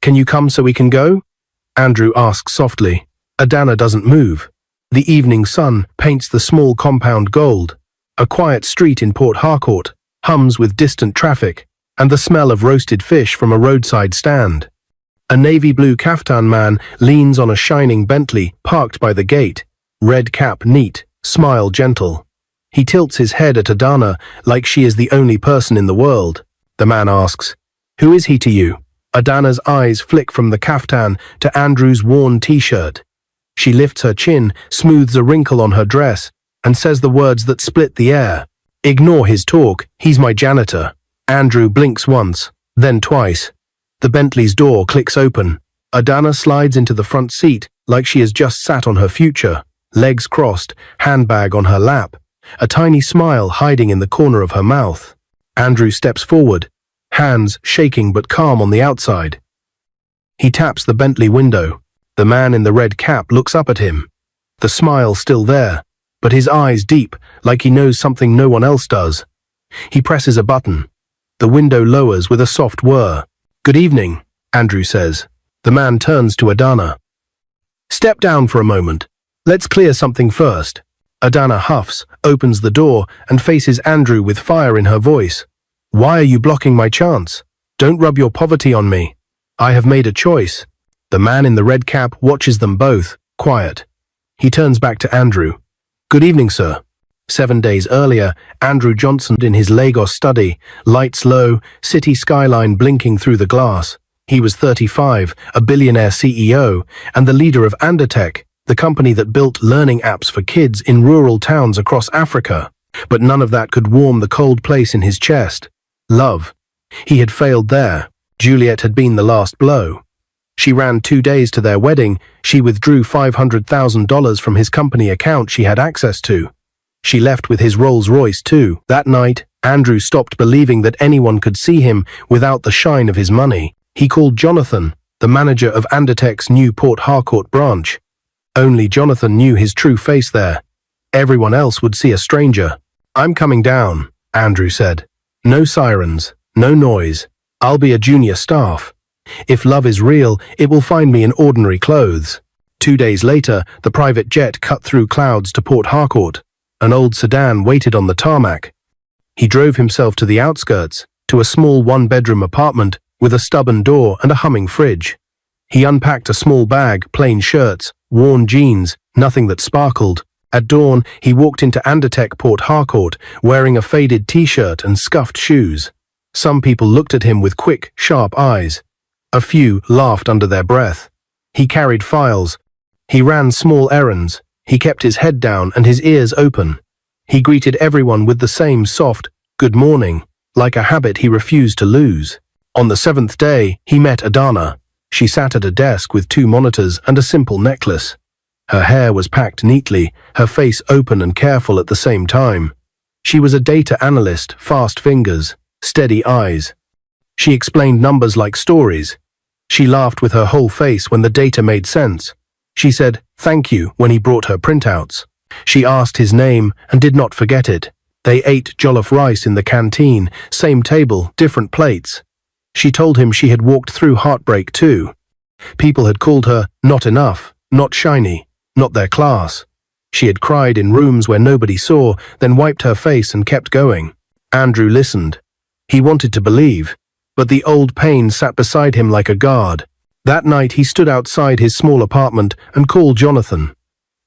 Can you come so we can go? Andrew asks softly. Adana doesn't move. The evening sun paints the small compound gold. A quiet street in Port Harcourt hums with distant traffic and the smell of roasted fish from a roadside stand. A navy blue kaftan man leans on a shining Bentley parked by the gate, red cap neat, smile gentle. He tilts his head at Adana like she is the only person in the world. The man asks, "Who is he to you?" Adana's eyes flick from the kaftan to Andrew's worn t-shirt. She lifts her chin, smooths a wrinkle on her dress, and says the words that split the air. Ignore his talk, he's my janitor. Andrew blinks once, then twice. The Bentley's door clicks open. Adana slides into the front seat like she has just sat on her future, legs crossed, handbag on her lap, a tiny smile hiding in the corner of her mouth. Andrew steps forward, hands shaking but calm on the outside. He taps the Bentley window. The man in the red cap looks up at him. The smile still there, but his eyes deep, like he knows something no one else does. He presses a button. The window lowers with a soft whir. "Good evening," Andrew says. The man turns to Adana. "Step down for a moment. Let's clear something first." Adana huffs, opens the door, and faces Andrew with fire in her voice. "Why are you blocking my chance? Don't rub your poverty on me. I have made a choice." The man in the red cap watches them both, quiet. He turns back to Andrew. "Good evening, sir." 7 days earlier, Andrew Johnson in his Lagos study, lights low, city skyline blinking through the glass. He was 35, a billionaire CEO, and the leader of Anditech, the company that built learning apps for kids in rural towns across Africa. But none of that could warm the cold place in his chest. Love. He had failed there. Juliet had been the last blow. She ran 2 days to their wedding. She withdrew $500,000 from his company account she had access to. She left with his Rolls-Royce too. That night, Andrew stopped believing that anyone could see him without the shine of his money. He called Jonathan, the manager of Anditech's new Port Harcourt branch. Only Jonathan knew his true face there. Everyone else would see a stranger. "I'm coming down," Andrew said. "No sirens, no noise. I'll be a junior staff. If love is real, it will find me in ordinary clothes." 2 days later, the private jet cut through clouds to Port Harcourt. An old sedan waited on the tarmac. He drove himself to the outskirts, to a small one-bedroom apartment with a stubborn door and a humming fridge. He unpacked a small bag, plain shirts, worn jeans, nothing that sparkled. At dawn, he walked into Anditech Port Harcourt, wearing a faded t-shirt and scuffed shoes. Some people looked at him with quick, sharp eyes. A few laughed under their breath. He carried files. He ran small errands. He kept his head down and his ears open. He greeted everyone with the same soft, "Good morning," like a habit he refused to lose. On the 7th day, he met Adana. She sat at a desk with 2 monitors and a simple necklace. Her hair was packed neatly, her face open and careful at the same time. She was a data analyst, fast fingers, steady eyes. She explained numbers like stories. She laughed with her whole face when the data made sense. She said, "Thank you," when he brought her printouts. She asked his name and did not forget it. They ate jollof rice in the canteen, same table, different plates. She told him she had walked through heartbreak too. People had called her not enough, not shiny, not their class. She had cried in rooms where nobody saw, then wiped her face and kept going. Andrew listened. He wanted to believe, but the old pain sat beside him like a guard. That night he stood outside his small apartment and called Jonathan.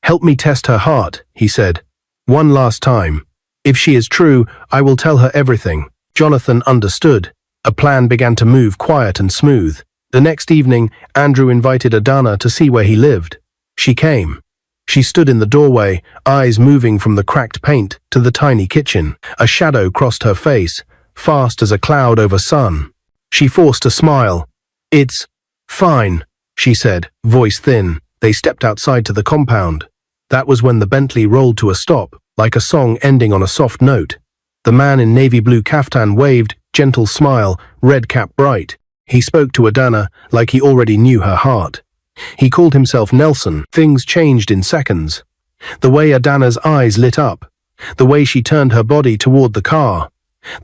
"Help me test her heart," he said. "One last time. If she is true, I will tell her everything." Jonathan understood. A plan began to move quiet and smooth. The next evening, Andrew invited Adana to see where he lived. She came. She stood in the doorway, eyes moving from the cracked paint to the tiny kitchen. A shadow crossed her face, fast as a cloud over sun. She forced a smile. "It's fine," she said, voice thin. They stepped outside to the compound. That was when the Bentley rolled to a stop, like a song ending on a soft note. The man in navy blue kaftan waved, gentle smile, red cap bright. He spoke to Adana like he already knew her heart. He called himself Nelson. Things changed in seconds. The way Adana's eyes lit up, the way she turned her body toward the car,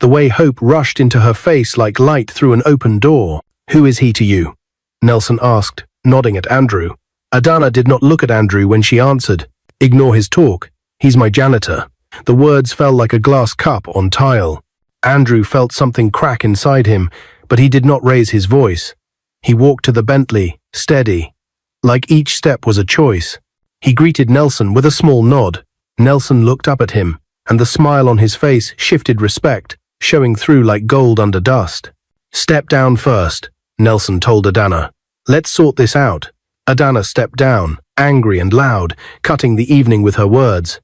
the way hope rushed into her face like light through an open door. "Who is he to you?" Nelson asked, nodding at Andrew. Adana did not look at Andrew when she answered. Ignore his talk. He's my janitor. The words fell like a glass cup on tile. Andrew felt something crack inside him, but he did not raise his voice. He walked to the Bentley, steady. Like each step was a choice. He greeted Nelson with a small nod. Nelson looked up at him, and the smile on his face shifted respect, showing through like gold under dust. Step down first, Nelson told Adana. Let's sort this out. Adana stepped down, angry and loud, cutting the evening with her words.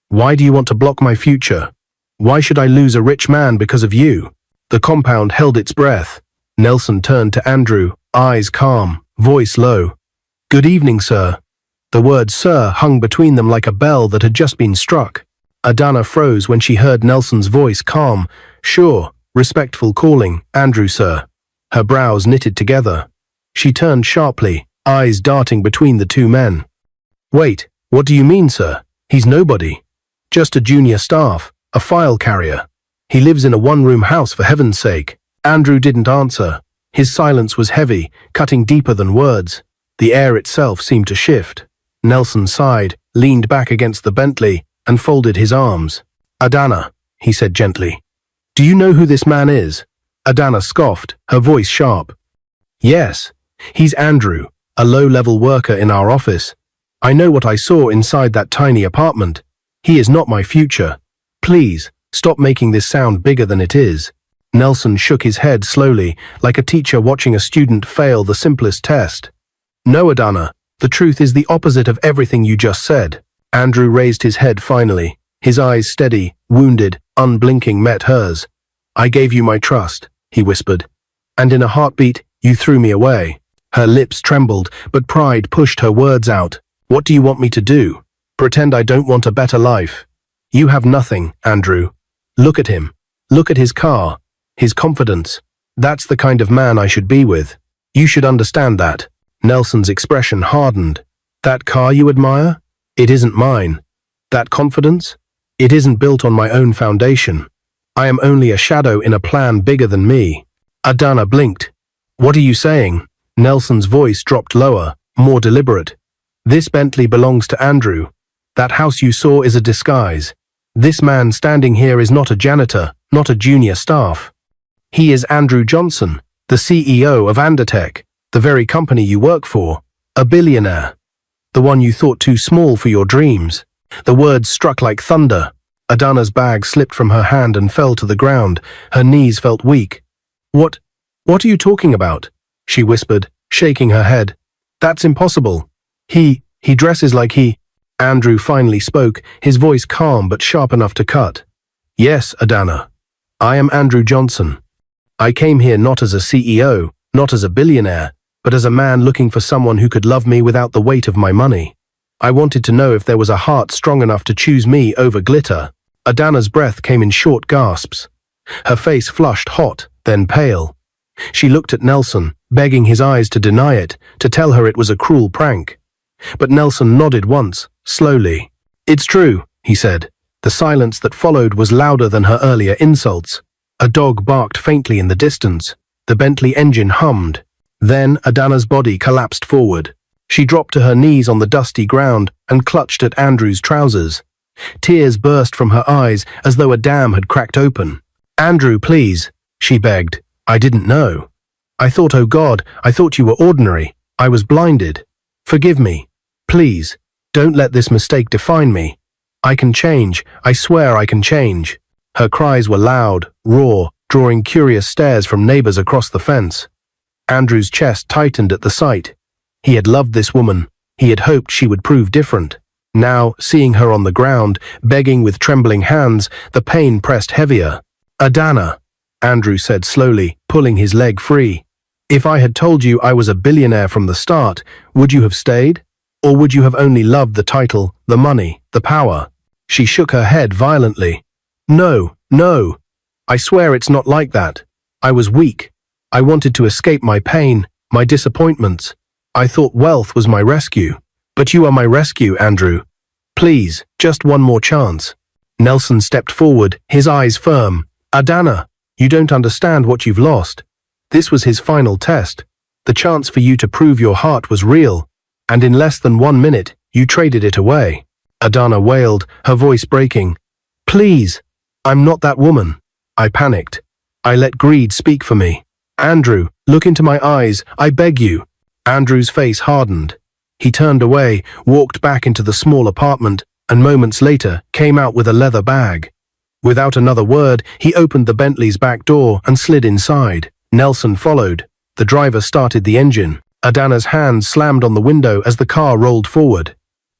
Why do you want to block my future? Why should I lose a rich man because of you? The compound held its breath. Nelson turned to Andrew, eyes calm, voice low. Good evening, sir. The word sir hung between them like a bell that had just been struck. Adana froze when she heard Nelson's voice, calm, sure, respectful, calling, Andrew, sir. Her brows knitted together. She turned sharply, eyes darting between the two men. Wait, what do you mean, sir? He's nobody. Just a junior staff, a file carrier. He lives in a one-room house, for heaven's sake. Andrew didn't answer. His silence was heavy, cutting deeper than words. The air itself seemed to shift. Nelson sighed, leaned back against the Bentley, and folded his arms. Adana, he said gently. Do you know who this man is? Adana scoffed, her voice sharp. Yes, he's Andrew, a low-level worker in our office. I know what I saw inside that tiny apartment. He is not my future. Please, stop making this sound bigger than it is. Nelson shook his head slowly, like a teacher watching a student fail the simplest test. No, Adana, the truth is the opposite of everything you just said. Andrew raised his head finally. His eyes steady, wounded, unblinking, met hers. I gave you my trust, he whispered. And in a heartbeat, you threw me away. Her lips trembled, but pride pushed her words out. What do you want me to do? Pretend I don't want a better life? You have nothing, Andrew. Look at him. Look at his car. His confidence. That's the kind of man I should be with. You should understand that. Nelson's expression hardened. That car you admire? It isn't mine. That confidence? It isn't built on my own foundation. I am only a shadow in a plan bigger than me. Adana blinked. What are you saying? Nelson's voice dropped lower, more deliberate. This Bentley belongs to Andrew. That house you saw is a disguise. This man standing here is not a janitor, not a junior staff. He is Andrew Johnson, the CEO of Undertech, the very company you work for, a billionaire. The one you thought too small for your dreams. The words struck like thunder. Adana's bag slipped from her hand and fell to the ground. Her knees felt weak. What are you talking about? She whispered, shaking her head. That's impossible. He dresses like he... Andrew finally spoke, his voice calm but sharp enough to cut. Yes, Adana. I am Andrew Johnson. I came here not as a CEO, not as a billionaire, but as a man looking for someone who could love me without the weight of my money. I wanted to know if there was a heart strong enough to choose me over glitter. Adana's breath came in short gasps. Her face flushed hot, then pale. She looked at Nelson, begging his eyes to deny it, to tell her it was a cruel prank. But Nelson nodded once, slowly. It's true, he said. The silence that followed was louder than her earlier insults. A dog barked faintly in the distance. The Bentley engine hummed. Then Adana's body collapsed forward. She dropped to her knees on the dusty ground and clutched at Andrew's trousers. Tears burst from her eyes as though a dam had cracked open. Andrew, please, she begged. I didn't know. I thought, oh God, I thought you were ordinary. I was blinded. Forgive me. Please, don't let this mistake define me. I can change. I swear I can change. Her cries were loud, raw, drawing curious stares from neighbors across the fence. Andrew's chest tightened at the sight. He had loved this woman. He had hoped she would prove different. Now, seeing her on the ground, begging with trembling hands, the pain pressed heavier. Adana, Andrew said slowly, pulling his leg free. If I had told you I was a billionaire from the start, would you have stayed? Or would you have only loved the title, the money, the power? She shook her head violently. No, no. I swear it's not like that. I was weak. I wanted to escape my pain, my disappointments. I thought wealth was my rescue. But you are my rescue, Andrew. Please, just one more chance. Nelson stepped forward, his eyes firm. Adana, you don't understand what you've lost. This was his final test. The chance for you to prove your heart was real, and in less than 1 minute, you traded it away. Adana wailed, her voice breaking. Please, I'm not that woman. I panicked. I let greed speak for me. Andrew, look into my eyes, I beg you. Andrew's face hardened. He turned away, walked back into the small apartment, and moments later came out with a leather bag. Without another word, he opened the Bentley's back door and slid inside. Nelson followed. The driver started the engine. Adana's hand slammed on the window as the car rolled forward.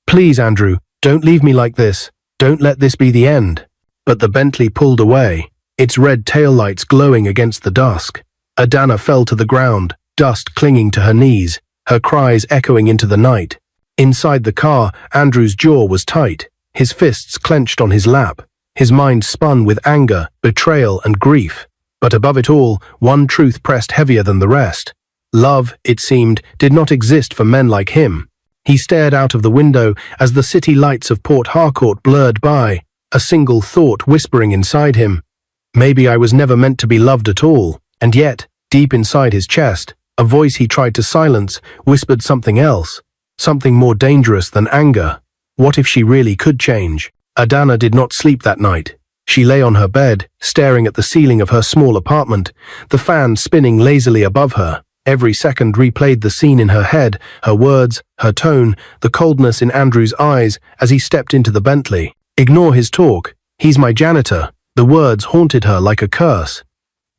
Please, Andrew, don't leave me like this. Don't let this be the end. But the Bentley pulled away, its red taillights glowing against the dusk. Adana fell to the ground, dust clinging to her knees, her cries echoing into the night. Inside the car, Andrew's jaw was tight, his fists clenched on his lap. His mind spun with anger, betrayal, and grief. But above it all, one truth pressed heavier than the rest. Love, it seemed, did not exist for men like him. He stared out of the window as the city lights of Port Harcourt blurred by, a single thought whispering inside him. Maybe I was never meant to be loved at all. And yet, deep inside his chest, a voice he tried to silence whispered something else, something more dangerous than anger. What if she really could change? Adana did not sleep that night. She lay on her bed, staring at the ceiling of her small apartment, the fan spinning lazily above her. Every second replayed the scene in her head, her words, her tone, the coldness in Andrew's eyes as he stepped into the Bentley. Ignore his talk. He's my janitor. The words haunted her like a curse.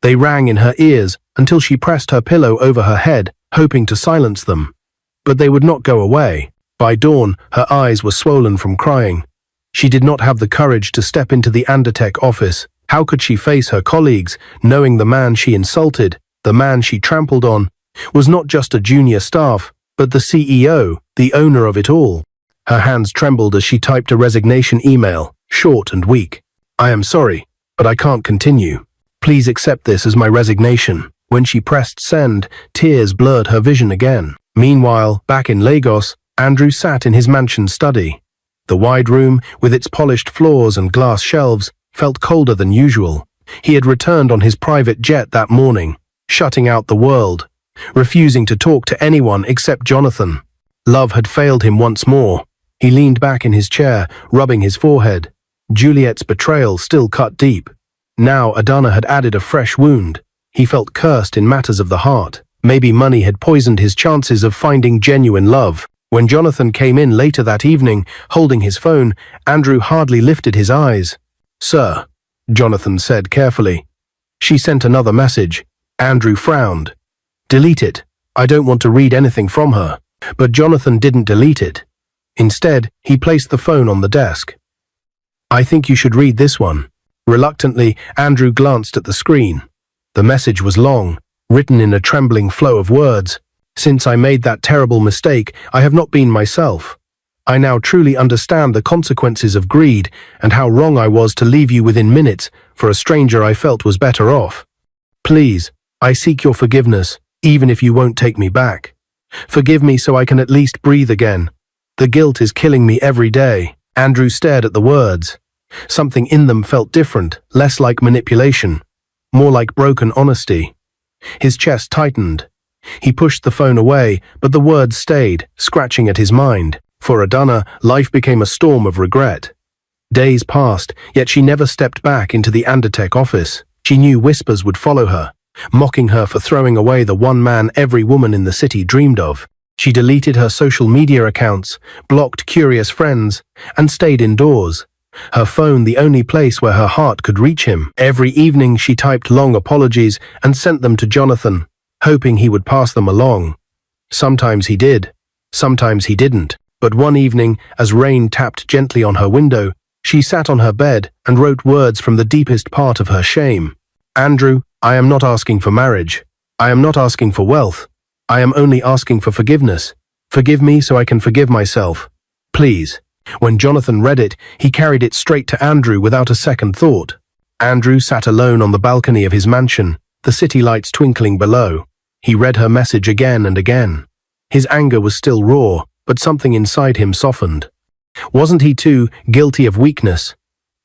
They rang in her ears until she pressed her pillow over her head, hoping to silence them. But they would not go away. By dawn, her eyes were swollen from crying. She did not have the courage to step into the Undertech office. How could she face her colleagues, knowing the man she insulted, the man she trampled on, was not just a junior staff, but the CEO, the owner of it all? Her hands trembled as she typed a resignation email, short and weak. I am sorry, but I can't continue. Please accept this as my resignation. When she pressed send, tears blurred her vision again. Meanwhile, back in Lagos, Andrew sat in his mansion study. The wide room, with its polished floors and glass shelves, felt colder than usual. He had returned on his private jet that morning, shutting out the world, refusing to talk to anyone except Jonathan. Love had failed him once more. He leaned back in his chair, rubbing his forehead. Juliet's betrayal still cut deep. Now Adana had added a fresh wound. He felt cursed in matters of the heart. Maybe money had poisoned his chances of finding genuine love. When Jonathan came in later that evening, holding his phone, Andrew hardly lifted his eyes. Sir, Jonathan said carefully. She sent another message. Andrew frowned. Delete it. I don't want to read anything from her. But Jonathan didn't delete it. Instead, he placed the phone on the desk. I think you should read this one. Reluctantly, Andrew glanced at the screen. The message was long, written in a trembling flow of words. Since I made that terrible mistake, I have not been myself. I now truly understand the consequences of greed and how wrong I was to leave you within minutes for a stranger I felt was better off. Please, I seek your forgiveness, even if you won't take me back. Forgive me so I can at least breathe again. The guilt is killing me every day. Andrew stared at the words. Something in them felt different, less like manipulation, more like broken honesty. His chest tightened. He pushed the phone away, but the words stayed, scratching at his mind. For Adana, life became a storm of regret. Days passed, yet she never stepped back into the Undertech office. She knew whispers would follow her, mocking her for throwing away the one man every woman in the city dreamed of. She deleted her social media accounts, blocked curious friends, and stayed indoors. Her phone the only place where her heart could reach him. Every evening she typed long apologies and sent them to Jonathan, hoping he would pass them along. Sometimes he did, sometimes he didn't. But one evening, as rain tapped gently on her window, she sat on her bed and wrote words from the deepest part of her shame. Andrew, I am not asking for marriage. I am not asking for wealth. I am only asking for forgiveness. Forgive me so I can forgive myself. Please. When Jonathan read it, he carried it straight to Andrew without a second thought. Andrew sat alone on the balcony of his mansion, the city lights twinkling below. He read her message again and again. His anger was still raw, but something inside him softened. Wasn't he too guilty of weakness?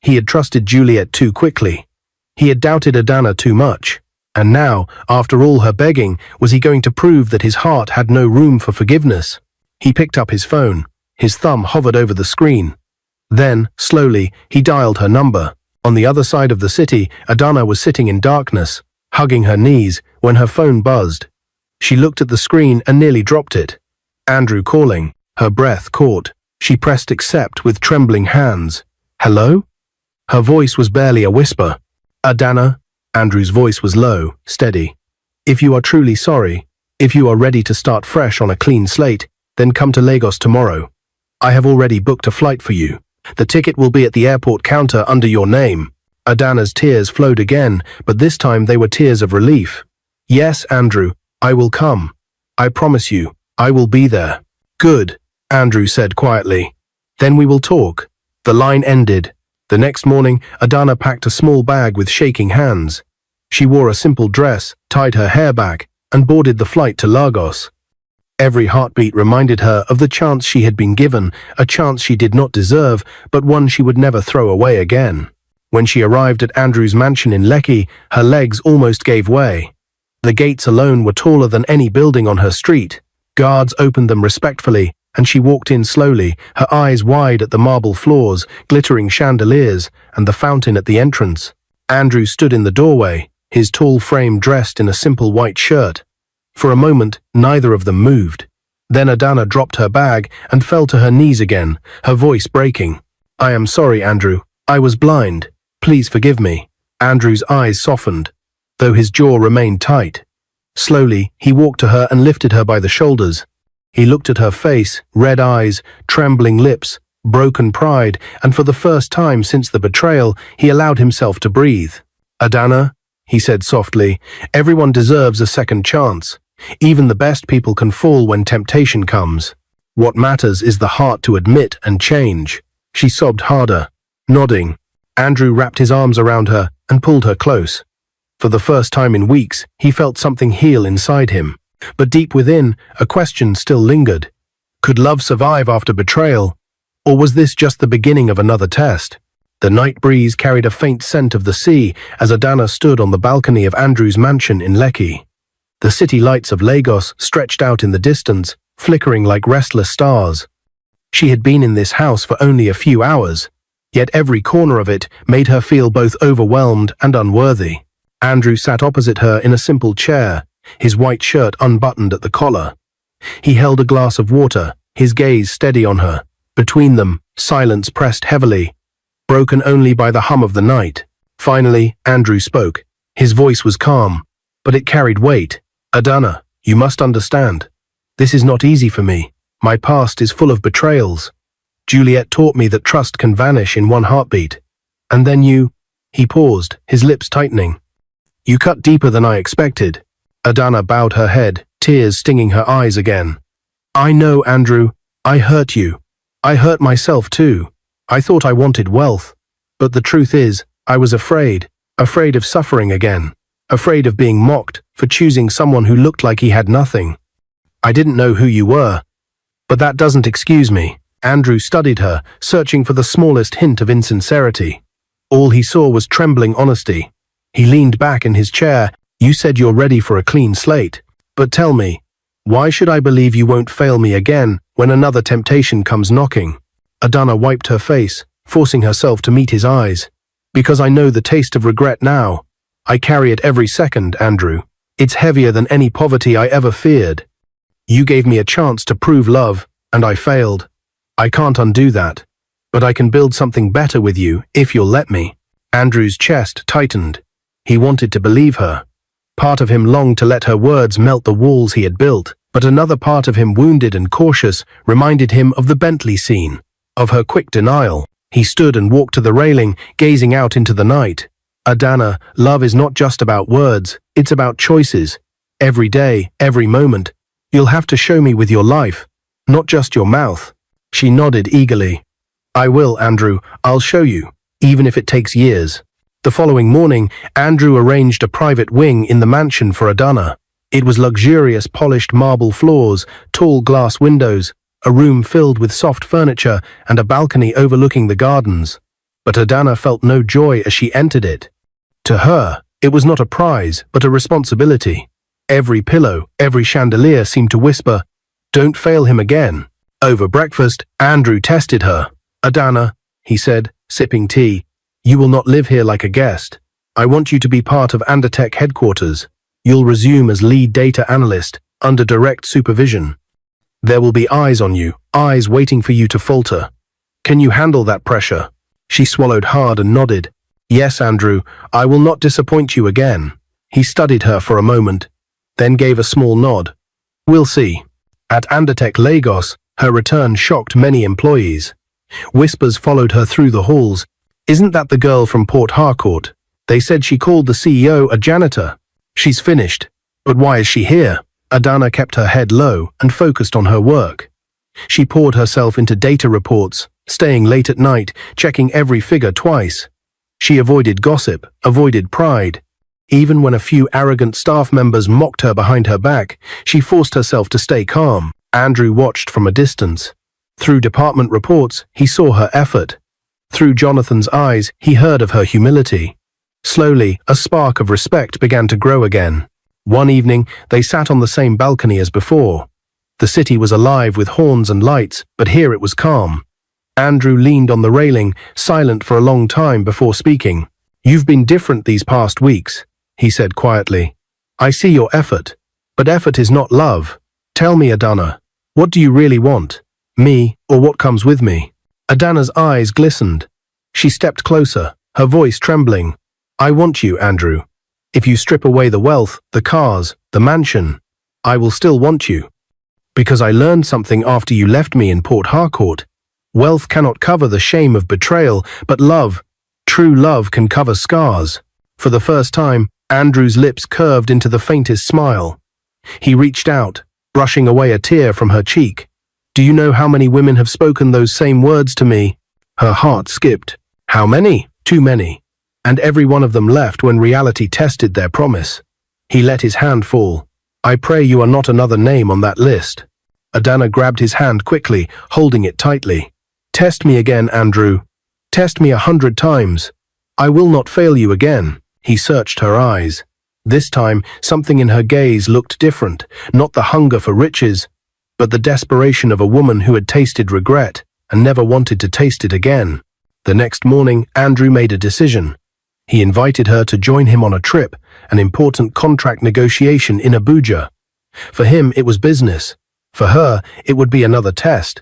He had trusted Juliet too quickly. He had doubted Adana too much. And now, after all her begging, was he going to prove that his heart had no room for forgiveness? He picked up his phone. His thumb hovered over the screen. Then, slowly, he dialed her number. On the other side of the city, Adana was sitting in darkness, hugging her knees, when her phone buzzed. She looked at the screen and nearly dropped it. Andrew calling. Her breath caught. She pressed accept with trembling hands. Hello? Her voice was barely a whisper. Adana? Andrew's voice was low, steady. If you are truly sorry, if you are ready to start fresh on a clean slate, then come to Lagos tomorrow. I have already booked a flight for you. The ticket will be at the airport counter under your name. Adana's tears flowed again, but this time they were tears of relief. Yes, Andrew, I will come. I promise you, I will be there. Good, Andrew said quietly. Then we will talk. The line ended. The next morning, Adana packed a small bag with shaking hands. She wore a simple dress, tied her hair back, and boarded the flight to Lagos. Every heartbeat reminded her of the chance she had been given, a chance she did not deserve, but one she would never throw away again. When she arrived at Andrew's mansion in Lekki, her legs almost gave way. The gates alone were taller than any building on her street. Guards opened them respectfully, and she walked in slowly, her eyes wide at the marble floors, glittering chandeliers, and the fountain at the entrance. Andrew stood in the doorway, his tall frame dressed in a simple white shirt. For a moment, neither of them moved. Then Adana dropped her bag and fell to her knees again, her voice breaking. I am sorry, Andrew. I was blind. Please forgive me. Andrew's eyes softened, though his jaw remained tight. Slowly, he walked to her and lifted her by the shoulders. He looked at her face, red eyes, trembling lips, broken pride, and for the first time since the betrayal, he allowed himself to breathe. Adana, he said softly, everyone deserves a second chance. Even the best people can fall when temptation comes. What matters is the heart to admit and change. She sobbed harder, nodding. Andrew wrapped his arms around her and pulled her close. For the first time in weeks, he felt something heal inside him. But deep within, a question still lingered. Could love survive after betrayal? Or was this just the beginning of another test? The night breeze carried a faint scent of the sea as Adana stood on the balcony of Andrew's mansion in Lekki. The city lights of Lagos stretched out in the distance, flickering like restless stars. She had been in this house for only a few hours, yet every corner of it made her feel both overwhelmed and unworthy. Andrew sat opposite her in a simple chair, his white shirt unbuttoned at the collar. He held a glass of water, his gaze steady on her. Between them, silence pressed heavily, broken only by the hum of the night. Finally, Andrew spoke. His voice was calm, but it carried weight. Adana, you must understand. This is not easy for me. My past is full of betrayals. Juliet taught me that trust can vanish in one heartbeat. And then you... He paused, his lips tightening. You cut deeper than I expected. Adana bowed her head, tears stinging her eyes again. I know, Andrew. I hurt you. I hurt myself too. I thought I wanted wealth. But the truth is, I was afraid of suffering again. Afraid of being mocked for choosing someone who looked like he had nothing. I didn't know who you were. But that doesn't excuse me. Andrew studied her, searching for the smallest hint of insincerity. All he saw was trembling honesty. He leaned back in his chair. You said you're ready for a clean slate. But tell me, why should I believe you won't fail me again when another temptation comes knocking? Adana wiped her face, forcing herself to meet his eyes. Because I know the taste of regret now. I carry it every second, Andrew. It's heavier than any poverty I ever feared. You gave me a chance to prove love, and I failed. I can't undo that. But I can build something better with you, if you'll let me. Andrew's chest tightened. He wanted to believe her. Part of him longed to let her words melt the walls he had built, but another part of him, wounded and cautious, reminded him of the Bentley scene, of her quick denial. He stood and walked to the railing, gazing out into the night. Adana, love is not just about words, it's about choices. Every day, every moment. You'll have to show me with your life, not just your mouth. She nodded eagerly. I will, Andrew. I'll show you, even if it takes years. The following morning, Andrew arranged a private wing in the mansion for Adana. It was luxurious polished marble floors, tall glass windows, a room filled with soft furniture, and a balcony overlooking the gardens. But Adana felt no joy as she entered it. To her, It was not a prize, but a responsibility. Every pillow, every chandelier seemed to whisper, "Don't fail him again." Over breakfast, Andrew tested her. "Adana," he said, sipping tea, "you will not live here like a guest. I want you to be part of Andertech headquarters. You'll resume as lead data analyst, under direct supervision. There will be eyes on you, eyes waiting for you to falter. Can you handle that pressure?" She swallowed hard and nodded. "Yes, Andrew, I will not disappoint you again." He studied her for a moment, then gave a small nod. "We'll see." At Andertech Lagos, her return shocked many employees. Whispers followed her through the halls. "Isn't that the girl from Port Harcourt? They said she called the CEO a janitor. She's finished. But why is she here?" Adana kept her head low and focused on her work. She poured herself into data reports, staying late at night, checking every figure twice. She avoided gossip, avoided pride. Even when a few arrogant staff members mocked her behind her back, she forced herself to stay calm. Andrew watched from a distance. Through department reports, he saw her effort. Through Jonathan's eyes, he heard of her humility. Slowly, a spark of respect began to grow again. One evening, they sat on the same balcony as before. The city was alive with horns and lights, but here it was calm. Andrew leaned on the railing, silent for a long time before speaking. "You've been different these past weeks," he said quietly. "I see your effort, but effort is not love. Tell me, Adana, what do you really want? Me, or what comes with me?" Adana's eyes glistened. She stepped closer, her voice trembling. "I want you, Andrew. If you strip away the wealth, the cars, the mansion, I will still want you. Because I learned something after you left me in Port Harcourt. Wealth cannot cover the shame of betrayal, but love, true love, can cover scars." For the first time, Andrew's lips curved into the faintest smile. He reached out, brushing away a tear from her cheek. "Do you know how many women have spoken those same words to me?" Her heart skipped. "How many?" "Too many. And every one of them left when reality tested their promise." He let his hand fall. "I pray you are not another name on that list." Adana grabbed his hand quickly, holding it tightly. "Test me again, Andrew. Test me 100 times. I will not fail you again." He searched her eyes. This time, something in her gaze looked different, not the hunger for riches, but the desperation of a woman who had tasted regret and never wanted to taste it again. The next morning, Andrew made a decision. He invited her to join him on a trip, an important contract negotiation in Abuja. For him, it was business. For her, it would be another test.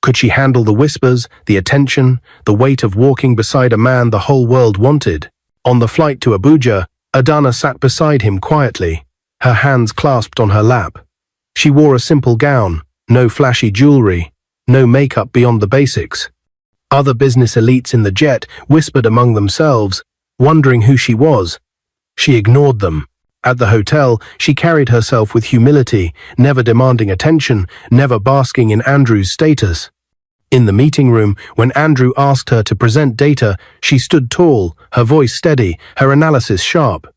Could she handle the whispers, the attention, the weight of walking beside a man the whole world wanted? On the flight to Abuja, Adana sat beside him quietly, her hands clasped on her lap. She wore a simple gown, no flashy jewelry, no makeup beyond the basics. Other business elites in the jet whispered among themselves, wondering who she was. She ignored them. At the hotel, she carried herself with humility, never demanding attention, never basking in Andrew's status. In the meeting room, when Andrew asked her to present data, she stood tall, her voice steady, her analysis sharp.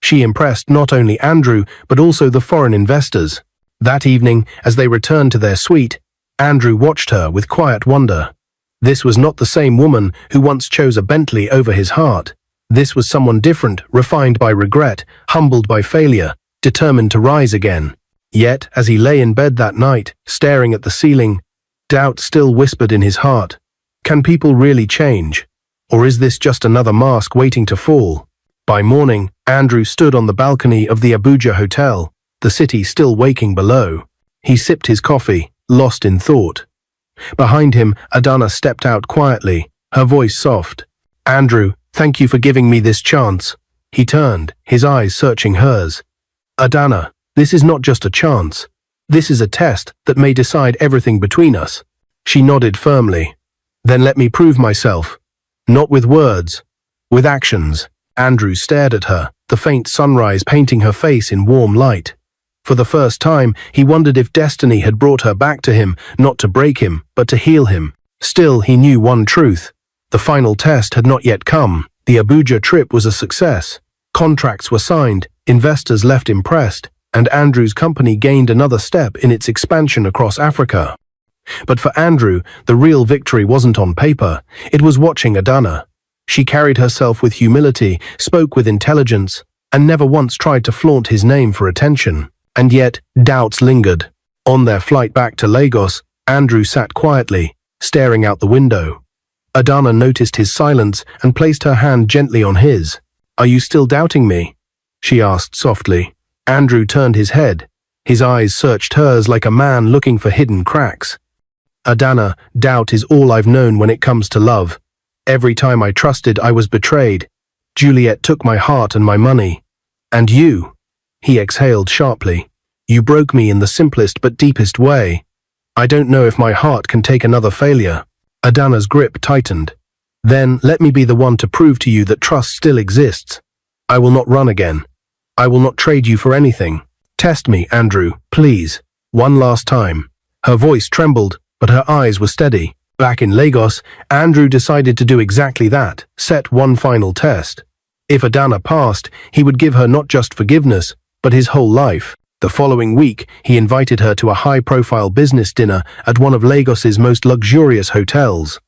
She impressed not only Andrew, but also the foreign investors. That evening, as they returned to their suite, Andrew watched her with quiet wonder. This was not the same woman who once chose a Bentley over his heart. This was someone different, refined by regret, humbled by failure, determined to rise again. Yet, as he lay in bed that night, staring at the ceiling, doubt still whispered in his heart. Can people really change? Or is this just another mask waiting to fall? By morning, Andrew stood on the balcony of the Abuja hotel, the city still waking below. He sipped his coffee, lost in thought. Behind him, Adana stepped out quietly, her voice soft. "Andrew, thank you for giving me this chance." He turned, his eyes searching hers. "Adana, this is not just a chance. This is a test that may decide everything between us." She nodded firmly. "Then let me prove myself. Not with words, with actions." Andrew stared at her, the faint sunrise painting her face in warm light. For the first time, he wondered if destiny had brought her back to him, not to break him, but to heal him. Still, he knew one truth. The final test had not yet come. The Abuja trip was a success. Contracts were signed, investors left impressed, and Andrew's company gained another step in its expansion across Africa. But for Andrew, the real victory wasn't on paper. It was watching Adana. She carried herself with humility, spoke with intelligence, and never once tried to flaunt his name for attention. And yet, doubts lingered. On their flight back to Lagos, Andrew sat quietly, staring out the window. Adana noticed his silence and placed her hand gently on his. "Are you still doubting me?" she asked softly. Andrew turned his head. His eyes searched hers like a man looking for hidden cracks. "Adana, doubt is all I've known when it comes to love. Every time I trusted, I was betrayed. Juliet took my heart and my money. And you," he exhaled sharply, "you broke me in the simplest but deepest way. I don't know if my heart can take another failure." Adana's grip tightened. "Then let me be the one to prove to you that trust still exists. I will not run again. I will not trade you for anything. Test me, Andrew, please. One last time." Her voice trembled, but her eyes were steady. Back in Lagos, Andrew decided to do exactly that, set one final test. If Adana passed, he would give her not just forgiveness, but his whole life. The following week, he invited her to a high-profile business dinner at one of Lagos's most luxurious hotels.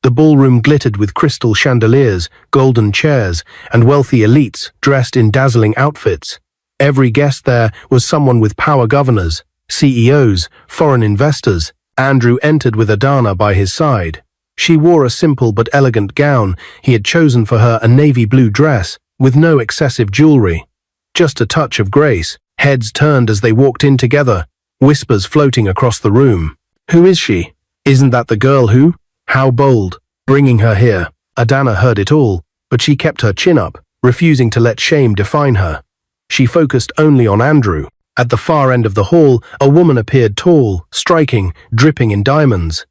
The ballroom glittered with crystal chandeliers, golden chairs, and wealthy elites dressed in dazzling outfits. Every guest there was someone with power: governors, CEOs, foreign investors. Andrew entered with Adana by his side. She wore a simple but elegant gown. He had chosen for her a navy blue dress, with no excessive jewelry. Just a touch of grace. Heads turned as they walked in together, whispers floating across the room. "Who is she? Isn't that the girl who? How bold, bringing her here." Adana heard it all, but she kept her chin up, refusing to let shame define her. She focused only on Andrew. At the far end of the hall, a woman appeared, tall, striking, dripping in diamonds.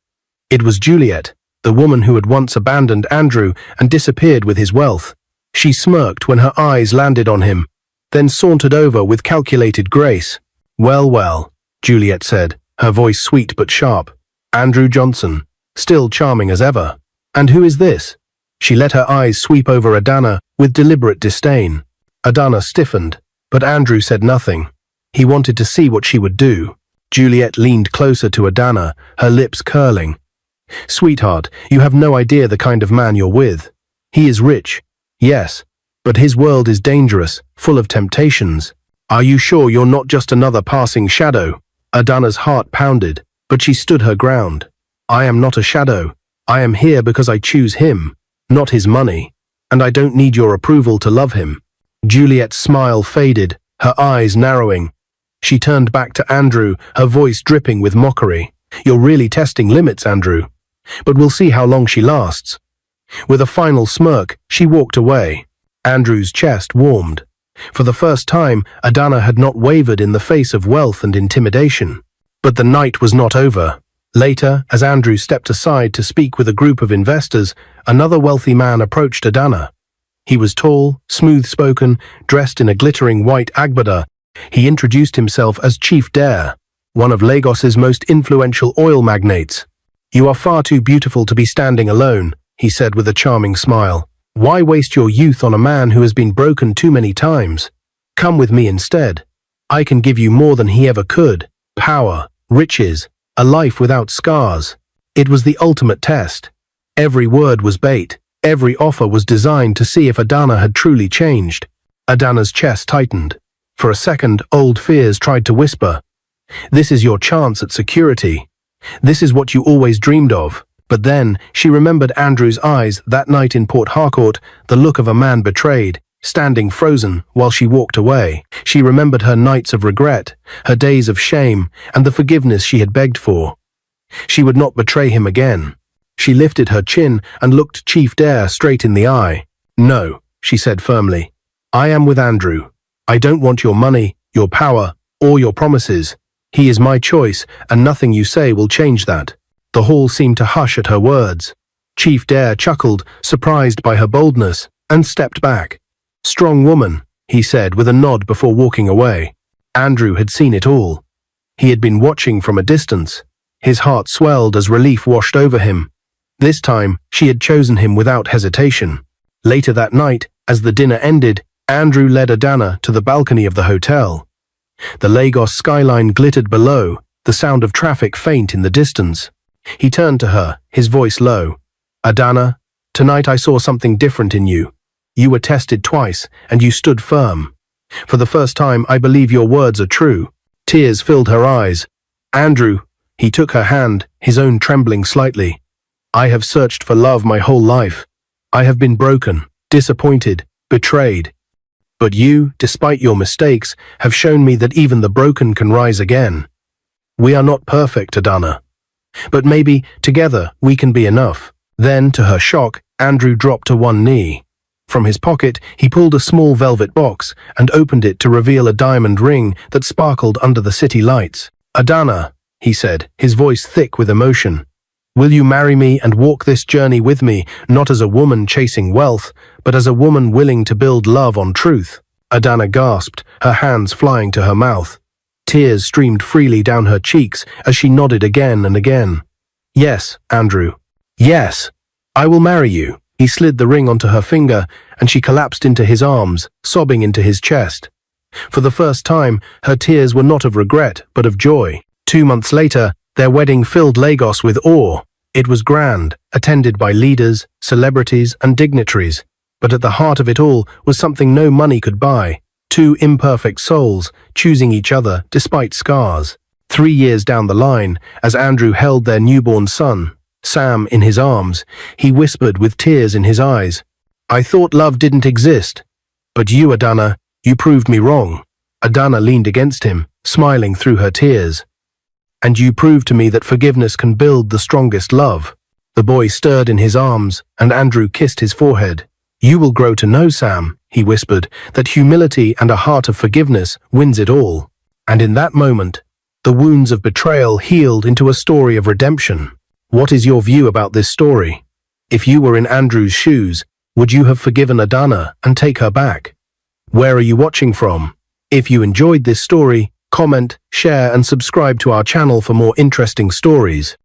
It was Juliet, the woman who had once abandoned Andrew and disappeared with his wealth. She smirked when her eyes landed on him, then sauntered over with calculated grace. "Well, well," Juliet said, her voice sweet but sharp. "Andrew Johnson, still charming as ever. And who is this?" She let her eyes sweep over Adana with deliberate disdain. Adana stiffened, but Andrew said nothing. He wanted to see what she would do. Juliet leaned closer to Adana, her lips curling. "Sweetheart, you have no idea the kind of man you're with. He is rich, yes, but his world is dangerous, full of temptations. Are you sure you're not just another passing shadow?" Adana's heart pounded, but she stood her ground. "I am not a shadow. I am here because I choose him, not his money, and I don't need your approval to love him." Juliet's smile faded, her eyes narrowing. She turned back to Andrew, her voice dripping with mockery. "You're really testing limits, Andrew. But we'll see how long she lasts." With a final smirk, she walked away. Andrew's chest warmed. For the first time, Adana had not wavered in the face of wealth and intimidation. But the night was not over. Later, as Andrew stepped aside to speak with a group of investors, another wealthy man approached Adana. He was tall, smooth-spoken, dressed in a glittering white agbada. He introduced himself as Chief Dare, one of Lagos's most influential oil magnates. "You are far too beautiful to be standing alone," he said with a charming smile. "Why waste your youth on a man who has been broken too many times? Come with me instead. I can give you more than he ever could: power, riches, a life without scars." It was the ultimate test. Every word was bait. Every offer was designed to see if Adana had truly changed. Adana's chest tightened. For a second, old fears tried to whisper, "This is your chance at security. This is what you always dreamed of." But then, she remembered Andrew's eyes that night in Port Harcourt, the look of a man betrayed, standing frozen while she walked away. She remembered her nights of regret, her days of shame, and the forgiveness she had begged for. She would not betray him again. She lifted her chin and looked Chief Dare straight in the eye. "No," she said firmly. "I am with Andrew. I don't want your money, your power, or your promises. He is my choice, and nothing you say will change that." The hall seemed to hush at her words. Chief Dare chuckled, surprised by her boldness, and stepped back. "Strong woman," he said with a nod before walking away. Andrew had seen it all. He had been watching from a distance. His heart swelled as relief washed over him. This time, she had chosen him without hesitation. Later that night, as the dinner ended, Andrew led Adana to the balcony of the hotel. The Lagos skyline glittered below, the sound of traffic faint in the distance. He turned to her, his voice low. "Adana, tonight I saw something different in you. You were tested twice, and you stood firm. For the first time, I believe your words are true. Tears filled her eyes. Andrew, he took her hand, his own trembling slightly. I have searched for love my whole life. I have been broken, disappointed, betrayed. But you, despite your mistakes, have shown me that even the broken can rise again. We are not perfect, Adana. But maybe, together, we can be enough. Then, to her shock, Andrew dropped to one knee. From his pocket, he pulled a small velvet box and opened it to reveal a diamond ring that sparkled under the city lights. Adana, he said, his voice thick with emotion. Will you marry me and walk this journey with me, not as a woman chasing wealth, but as a woman willing to build love on truth? Adana gasped, her hands flying to her mouth. Tears streamed freely down her cheeks as she nodded again and again. Yes, Andrew. Yes, I will marry you. He slid the ring onto her finger, and she collapsed into his arms, sobbing into his chest. For the first time, her tears were not of regret, but of joy. 2 months later, their wedding filled Lagos with awe. It was grand, attended by leaders, celebrities, and dignitaries. But at the heart of it all was something no money could buy. 2 imperfect souls, choosing each other despite scars. 3 years down the line, as Andrew held their newborn son, Sam, in his arms, he whispered with tears in his eyes, I thought love didn't exist. But you, Adana, you proved me wrong. Adana leaned against him, smiling through her tears. And you proved to me that forgiveness can build the strongest love. The boy stirred in his arms, and Andrew kissed his forehead. You will grow to know, Sam, he whispered, that humility and a heart of forgiveness wins it all. And in that moment, the wounds of betrayal healed into a story of redemption. What is your view about this story? If you were in Andrew's shoes, would you have forgiven Adana and take her back? Where are you watching from? If you enjoyed this story, comment, share and subscribe to our channel for more interesting stories.